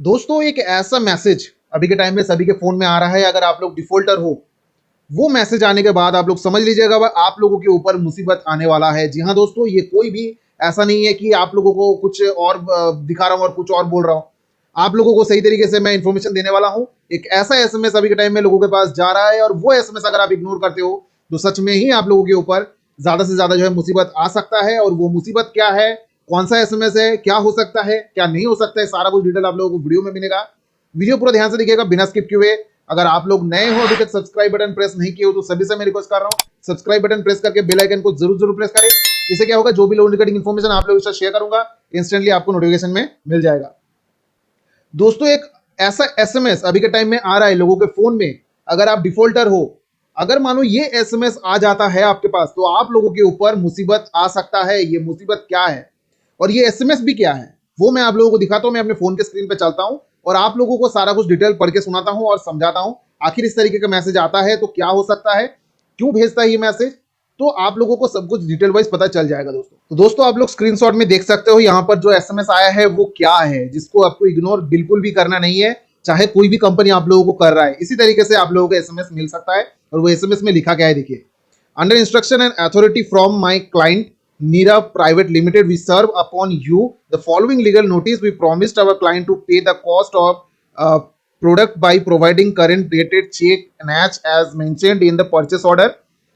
दोस्तों एक ऐसा मैसेज अभी के टाइम में सभी के फोन में आ रहा है। अगर आप लोग डिफॉल्टर हो, वो मैसेज आने के बाद आप लोग समझ लीजिएगा वह आप लोगों के ऊपर मुसीबत आने वाला है। जी हाँ दोस्तों, ये कोई भी ऐसा नहीं है कि आप लोगों को कुछ और दिखा रहा हूँ और कुछ और बोल रहा हूँ। आप लोगों को सही तरीके से मैं इन्फॉर्मेशन देने वाला हूँ। एक ऐसा एसएमएस अभी के टाइम में लोगों के पास जा रहा है और वो एसएमएस अगर आप इग्नोर करते हो तो सच में ही आप लोगों के ऊपर ज्यादा से ज्यादा जो है मुसीबत आ सकता है। और वो मुसीबत क्या है, कौन सा एसएमएस है, क्या हो सकता है, क्या नहीं हो सकता है, सारा कुछ डिटेल आप लोगों को वीडियो में मिलेगा। वीडियो पूरा ध्यान से देखिएगा, बिना स्किप किए। अगर आप लोग नए हो, अभी तक सब्सक्राइब बटन प्रेस नहीं किए हो, तो सभी से मैं रिक्वेस्ट कर रहा हूँ सब्सक्राइब बटन प्रेस करके बेल आइकन को जरूर जरूर प्रेस करें। इससे क्या होगा, जो भी लोग रिगार्डिंग इन्फॉर्मेशन आप लोगों के साथ शेयर करूंगा इंस्टेंटली आपको नोटिफिकेशन में मिल जाएगा। दोस्तों एक ऐसा एसएमएस अभी के टाइम में आ रहा है लोगों के फोन में। अगर आप डिफॉल्टर हो, अगर मानो ये एसएमएस आ जाता है आपके पास, तो आप लोगों के ऊपर मुसीबत आ सकता है। ये मुसीबत क्या है और ये एसएमएस भी क्या है, वो मैं आप लोगों को दिखाता हूं। मैं अपने फोन के स्क्रीन पे चलता हूं और आप लोगों को सारा कुछ डिटेल पढ़ के सुनाता हूं और समझाता हूं आखिर इस तरीके का मैसेज आता है तो क्या हो सकता है, क्यों भेजता है ये मैसेज। तो आप लोगों को सब कुछ डिटेल वाइज पता चल जाएगा दोस्तों। तो दोस्तों आप लोग स्क्रीनशॉट में देख सकते हो, यहाँ पर जो एसएमएस आया है वो क्या है, जिसको आपको इग्नोर बिल्कुल भी करना नहीं है, चाहे कोई भी कंपनी आप लोगों को कर रहा है। इसी तरीके से आप लोगों को एसएमएस मिल सकता है। और वो एसएमएस में लिखा क्या है, देखिए। Under instruction and authority from my client Nira Private Limited, we serve upon you the following legal notice. We promised our client to pay the cost of product by providing current dated check NACH as mentioned in the purchase order.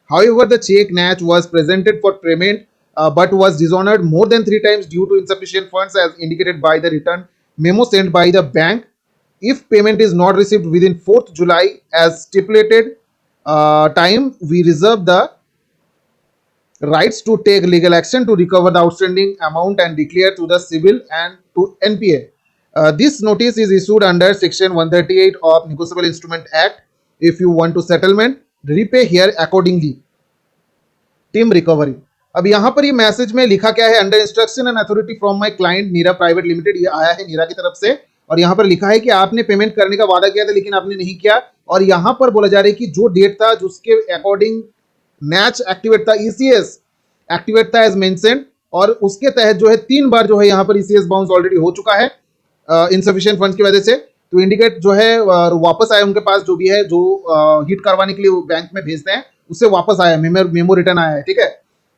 However, the check NACH was presented for payment but was dishonored more than 3 times due to insufficient funds as indicated by the return memo sent by the bank. If payment is not received within 4th July as stipulated time, we reserve the rights to take legal action to recover the outstanding amount and declare to the civil and to NPA. This notice is issued under Section 138 of Negotiable Instrument Act. If you want to settlement, repay here accordingly. Team recovery. अब यहाँ पर ये message में लिखा क्या है, under instruction and authority from my client Neera private limited. ये आया है नीरा की तरफ से और यहाँ पर लिखा है कि आपने पेमेंट करने का वादा किया था लेकिन आपने नहीं किया। और यहाँ पर बोला जा रहा है कि जो डेट था जिसके अकॉर्डिंग मैच एक्टिवेट था, ईसीएस एक्टिवेट था एज मेंशन्ड, और उसके तहत जो है 3 बार जो है यहाँ पर ईसीएस बाउंस ऑलरेडी हो चुका है इनसफिशिएंट फंड्स की वजह से। तो इंडिकेट जो है वापस आया उनके पास, जो भी है जो हिट करवाने के लिए बैंक में भेजते हैं उससे वापस आया, मेमो रिटर्न आया है, ठीक है।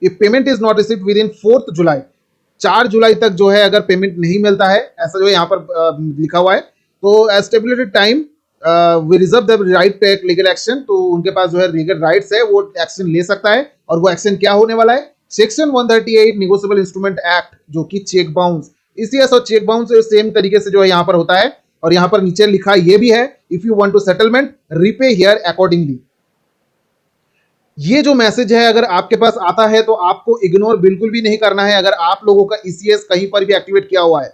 If payment is not received with in 4th जुलाई, 4 जुलाई तक जो है अगर पेमेंट नहीं मिलता है, ऐसा जो है यहाँ पर लिखा हुआ है, तो as stipulated time we reserve the right take legal action. तो उनके पास जो है लीगल राइट्स है, वो एक्शन ले सकता है। और वो एक्शन क्या होने वाला है, सेक्शन 138 निगोशिएबल इंस्ट्रूमेंट एक्ट, जो कि चेक बाउंस, ईसीएस और चेक बाउंस सेम तरीके से जो है यहाँ पर होता है। और यहाँ पर नीचे लिखा ये भी है, if you want to settlement repay here accordingly. ये जो मैसेज है अगर आपके पास आता है तो आपको इग्नोर बिल्कुल भी नहीं करना है। अगर आप लोगों का ईसीएस कहीं पर भी एक्टिवेट किया हुआ है,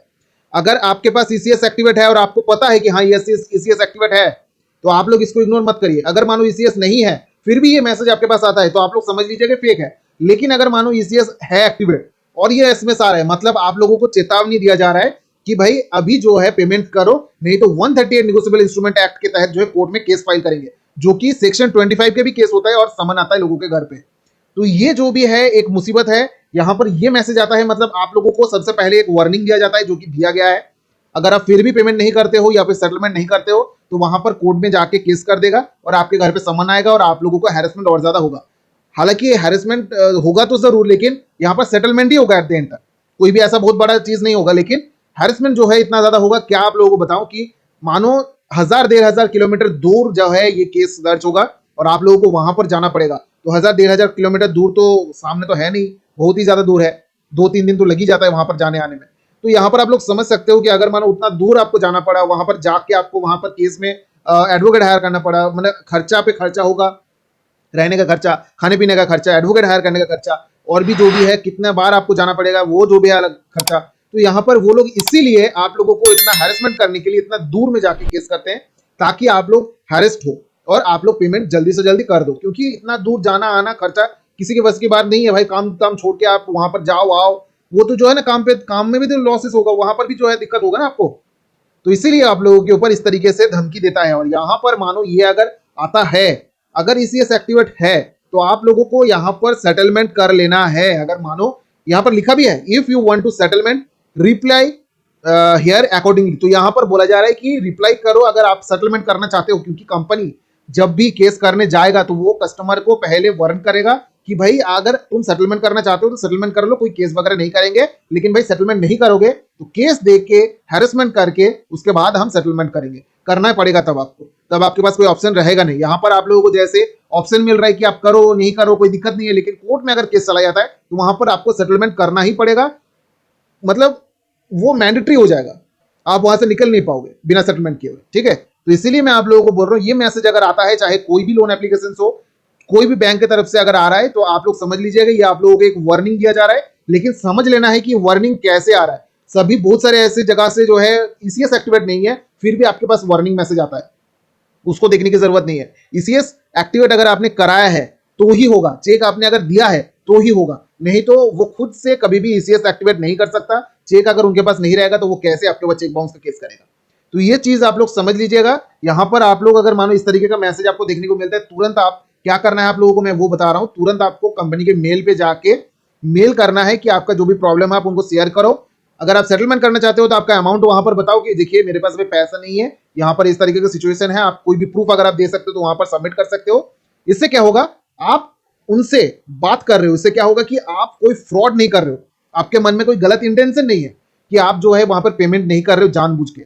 अगर आपके पास ईसीएस एक्टिवेट है और आपको पता है कि हाँ ये ईसीएस एक्टिवेट है, तो आप लोग इसको इग्नोर मत करिए। अगर मानो ईसीएस नहीं है फिर भी ये मैसेज आपके पास आता है तो आप लोग समझ लीजिए कि फेक है। लेकिन अगर मानो ईसीएस है एक्टिवेट और ये एसएमएस आ रहा है, मतलब आप लोगों को चेतावनी दिया जा रहा है कि भाई अभी जो है पेमेंट करो, नहीं तो 138 निगोशिएबल इंस्ट्रूमेंट एक्ट के तहत जो है कोर्ट में केस फाइल करेंगे, जो कि सेक्शन 25 के भी केस होता है और समन आता है लोगों के घर पे। तो ये जो भी है एक मुसीबत है। यहाँ पर ये मैसेज आता है, मतलब आप लोगों को सबसे पहले एक वार्निंग दिया जाता है जो कि दिया गया है। अगर आप फिर भी पेमेंट नहीं करते हो या फिर सेटलमेंट नहीं करते हो तो वहां पर कोर्ट में जाके केस कर देगा और आपके घर पे समन आएगा और आप लोगों को हैरेसमेंट और ज्यादा होगा। हालांकि हैरेसमेंट होगा तो जरूर, लेकिन यहाँ पर सेटलमेंट ही होगा एट द एंड तक, कोई भी ऐसा बहुत बड़ा चीज नहीं होगा। लेकिन हैरेसमेंट जो है इतना ज्यादा होगा, क्या आप लोगों को बताऊं कि मानो 1000-1500 किलोमीटर दूर जो है ये केस दर्ज होगा और आप लोगों को वहां पर जाना पड़ेगा। तो 1000-1500 किलोमीटर दूर तो सामने तो है नहीं, बहुत ही ज्यादा दूर है, 2-3 दिन तो लग ही जाता है वहां पर जाने आने में। तो यहाँ पर आप लोग समझ सकते हो कि अगर मानो उतना दूर आपको जाना पड़ा, वहां पर जाके आपको वहां पर केस में एडवोकेट हायर करना पड़ा, मतलब खर्चा पे खर्चा होगा, रहने का खर्चा, खाने पीने का खर्चा, एडवोकेट हायर करने का खर्चा, और भी जो भी है कितना बार आपको जाना पड़ेगा वो जो भी है अलग खर्चा। तो यहाँ पर वो लोग इसीलिए आप लोगों को इतना हैरेसमेंट करने के लिए इतना दूर में जाके केस करते हैं ताकि आप लोग हैरेस्ट हो और आप लोग पेमेंट जल्दी से जल्दी कर दो। क्योंकि इतना दूर जाना आना खर्चा किसी के बस की बात नहीं है भाई। काम छोड़ के आप वहां पर जाओ आओ, वो तो जो है ना काम में भी तो लॉसेस होगा, वहां पर भी जो है दिक्कत होगा ना आपको। तो इसीलिए आप लोगों के ऊपर इस तरीके से धमकी देता है। और यहाँ पर मानो ये अगर आता है, अगर ईसीएस एक्टिवेट है तो आप लोगों को यहाँ पर सेटलमेंट कर लेना है। अगर मानो यहाँ पर लिखा भी है, if you want to settlement reply here accordingly. तो यहाँ पर बोला जा रहा है कि रिप्लाई करो अगर आप सेटलमेंट करना चाहते हो, क्योंकि कंपनी जब भी केस करने जाएगा तो वो कस्टमर को पहले वार्न करेगा कि भाई अगर तुम सेटलमेंट करना चाहते हो तो सेटलमेंट कर लो, कोई केस वगैरह नहीं करेंगे, लेकिन भाई सेटलमेंट नहीं करोगे तो केस दे के हैरेसमेंट करके उसके बाद हम सेटलमेंट करेंगे। करना पड़ेगा तब आपको, तब आपके पास कोई ऑप्शन रहेगा नहीं। यहाँ पर आप लोगों को जैसे ऑप्शन मिल रहा है कि आप करो नहीं करो कोई दिक्कत नहीं है, लेकिन कोर्ट में अगर केस चला जाता है तो वहां पर आपको सेटलमेंट करना ही पड़ेगा। मतलब वो मैंडेटरी हो जाएगा, आप वहां से निकल नहीं पाओगे बिना सेटलमेंट किए हुए, ठीक है। तो इसीलिए मैं आप लोगों को बोल रहा हूँ, ये मैसेज अगर आता है चाहे कोई भी लोन एप्लीकेशन हो, कोई भी बैंक की तरफ से अगर आ रहा है तो आप लोग समझ लीजिएगा ये आप लोगों को एक वार्निंग दिया जा रहा है। लेकिन समझ लेना है कि वार्निंग कैसे आ रहा है। सभी बहुत सारे ऐसे जगह से जो है ईसीएस एक्टिवेट नहीं है, फिर भी आपके पास वार्निंग मैसेज आता है, उसको देखने की जरूरत नहीं है। ईसीएस एक्टिवेट अगर आपने कराया है तो ही होगा, चेक आपने अगर दिया है तो ही होगा, नहीं तो वो खुद से कभी भी ईसीएस एक्टिवेट नहीं कर सकता। चेक अगर उनके पास नहीं रहेगा तो वो कैसे आपके ऊपर चेक बाउंस का केस करेगा। तो ये चीज आप लोग समझ लीजिएगा। यहाँ पर आप लोग अगर मानो इस तरीके का मैसेज आपको देखने को मिलता है, तुरंत आप क्या करना है आप लोगों को मैं वो बता रहा हूँ। तुरंत आपको कंपनी के मेल पे जाके मेल करना है कि आपका जो भी प्रॉब्लम है आप उनको शेयर करो। अगर आप सेटलमेंट करना चाहते हो तो आपका अमाउंट वहां पर बताओ कि देखिए मेरे पास अभी पैसा नहीं है, यहाँ पर इस तरीके की सिचुएशन है, आप कोई भी प्रूफ अगर आप दे सकते हो तो वहां पर सबमिट कर सकते हो। इससे क्या होगा, आप उनसे बात कर रहे हो, इससे क्या होगा कि आप कोई फ्रॉड नहीं कर रहे हो, आपके मन में कोई गलत इंटेंशन नहीं है कि आप जो है वहां पर पेमेंट नहीं कर रहे हो जानबूझ के।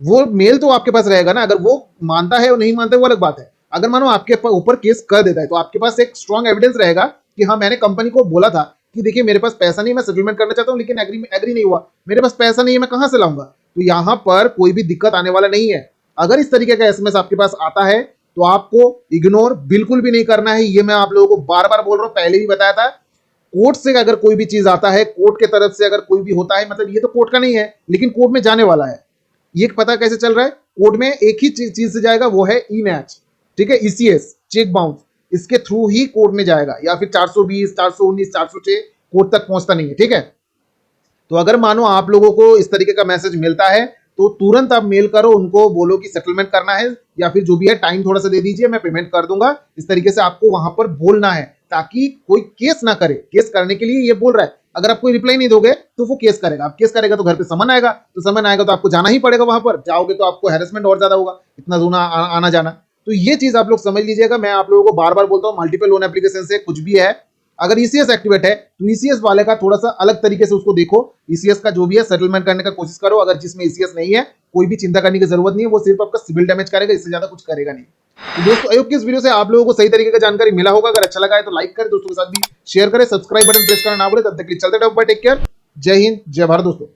वो मेल तो आपके पास रहेगा ना, अगर वो मानता है और नहीं मानता है वो अलग बात है। अगर मानो आपके ऊपर केस कर देता है तो आपके पास एक स्ट्रॉन्ग एविडेंस रहेगा कि हाँ मैंने कंपनी को बोला था कि देखिए मेरे पास पैसा नहीं, मैं सेटलमेंट करना चाहता हूँ लेकिन एग्री नहीं हुआ, मेरे पास पैसा नहीं है, मैं कहां से लाऊंगा। तो यहाँ पर कोई भी दिक्कत आने वाला नहीं है। अगर इस तरीके का एसएमएस आपके पास आता है तो आपको इग्नोर बिल्कुल भी नहीं करना है। ये मैं आप लोगों को बार बार बोल रहा हूँ, पहले भी बताया था। कोर्ट से अगर कोई भी चीज आता है, कोर्ट के तरफ से अगर कोई भी होता है, मतलब ये तो कोर्ट का नहीं है लेकिन कोर्ट में जाने वाला है। ये पता कैसे चल रहा है, कोर्ट में एक ही चीज से जाएगा, वो है ई मैच, ठीक है, ईसीएस चेक बाउंस, इसके थ्रू ही कोर्ट में जाएगा, या फिर 420 419 406 कोर्ट तक पहुंचता नहीं है, ठीक है। तो अगर मानो आप लोगों को इस तरीके का मैसेज मिलता है तो तुरंत आप मेल करो, उनको बोलो कि सेटलमेंट करना है या फिर जो भी है टाइम थोड़ा सा दे दीजिए, मैं पेमेंट कर दूंगा। इस तरीके से आपको वहां पर बोलना है ताकि कोई केस ना करे। केस करने के लिए ये बोल रहा है, अगर आप कोई रिप्लाई नहीं दोगे तो वो केस करेगा। आप केस करेगा तो घर पे समन आएगा, तो समन आएगा तो आपको जाना ही पड़ेगा, वहां पर जाओगे तो आपको हैरेसमेंट और ज्यादा होगा, इतना दूना आना जाना। तो ये चीज आप लोग समझ लीजिएगा। मैं आप लोगों को बार बार बोलता हूँ, मल्टीपल लोन एप्लीकेशन से कुछ भी है, अगर ईसीएस एक्टिवेट है तो ईसीएस वाले का थोड़ा सा अलग तरीके से उसको देखो, ईसीएस का जो भी है सेटलमेंट करने का कोशिश करो। अगर जिसमें ईसीएस नहीं है कोई भी चिंता करने की जरूरत नहीं है, वो सिर्फ आपका सिविल डैमेज करेगा, इससे ज्यादा कुछ करेगा नहीं। तो दोस्तों आई होप कि इस वीडियो से आप लोगों को सही तरीके का जानकारी मिला होगा। अगर अच्छा लगा है तो लाइक करें, दोस्तों के साथ भी शेयर करें, सब्सक्राइब बटन प्रेस करना ना भूलें। तब तक के लिए चलते रहो, बाय, टेक केयर, जय हिंद जय भारत दोस्तों।